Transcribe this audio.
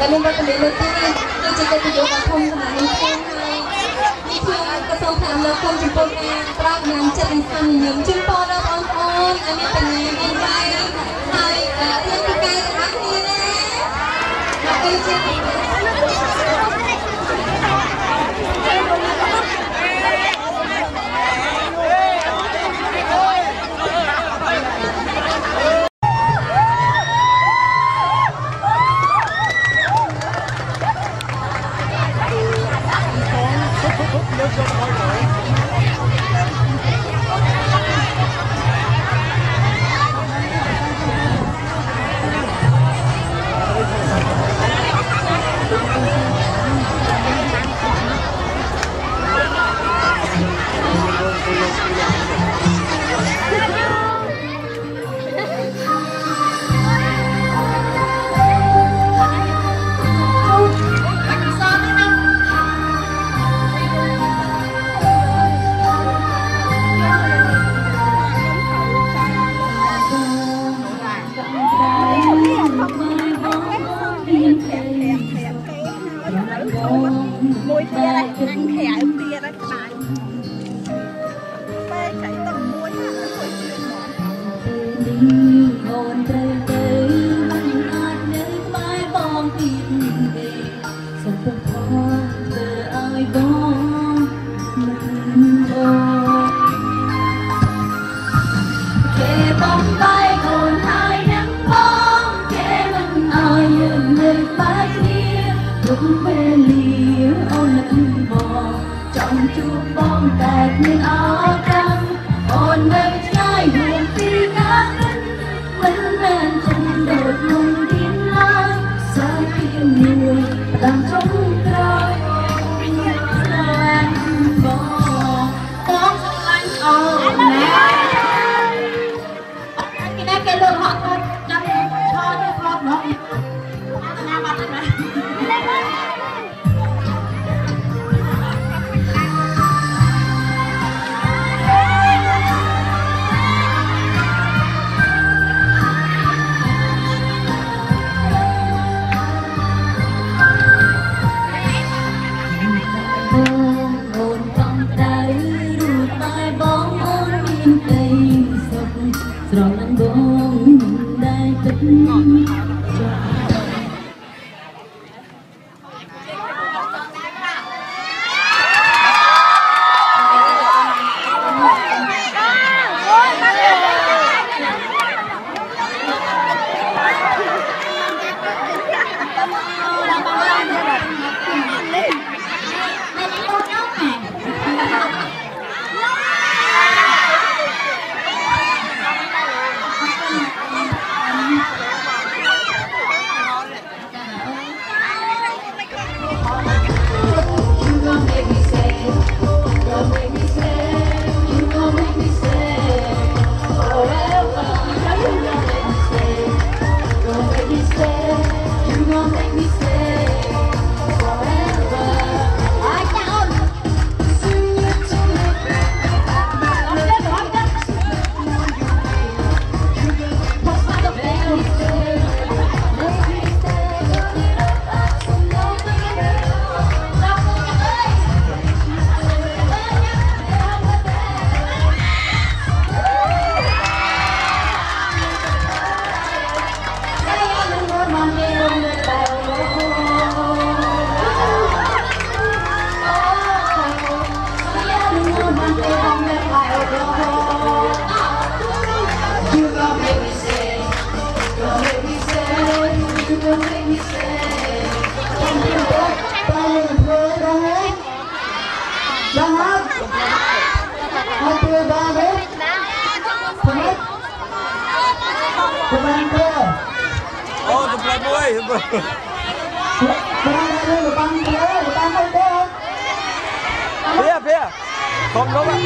แต่ลุงก็จะมีเรื่องที่จะไปอยู่กับคนสมัยนี้นี่คือกระทรวงการแล้วคนจุดโปรแกรมปรากงานจัดงานหนึ่งจุดโปรแล้วออนอันนี้เป็นงานใหญ่ไทยเรื่องที่ใกล้รักนี่นะเป็นจริงមួយទៀតហ្នឹងក្រៅទៀតហ្នឹងខ្លាញ់ពេលចៃទឹកមួយហ្នឹងជួយជឿហ្មងអូនត្រូវទៅមិនអាចនៅក្បែរបងទៀតទេសុំពុកផងធ្វើឲ្យបងមិនអូគេបងបែកអូនហើយនឹងបងគេមិនឲ្យយើងនៅក្បែរគ្នាទុកពេលលាអូននឹកបងចង់ជួបបងតែគ្មានឱកាសអូននៅឆ្ងាយហួសពីការគិតមិនមែនចិនដូចមុនទៀតឡើយសាយពីមួយផ្ដាំចុងក្រោយស្លាញ់បងស្រឡាញ់អូនណាគេណាគេលើហត់ទៅចាំឈរទៅខំហ្មងណាបាត់ណា เ Lebaran ke. Oh, sebelah boy. Lebaran ke. Phía. Không đúng ạ.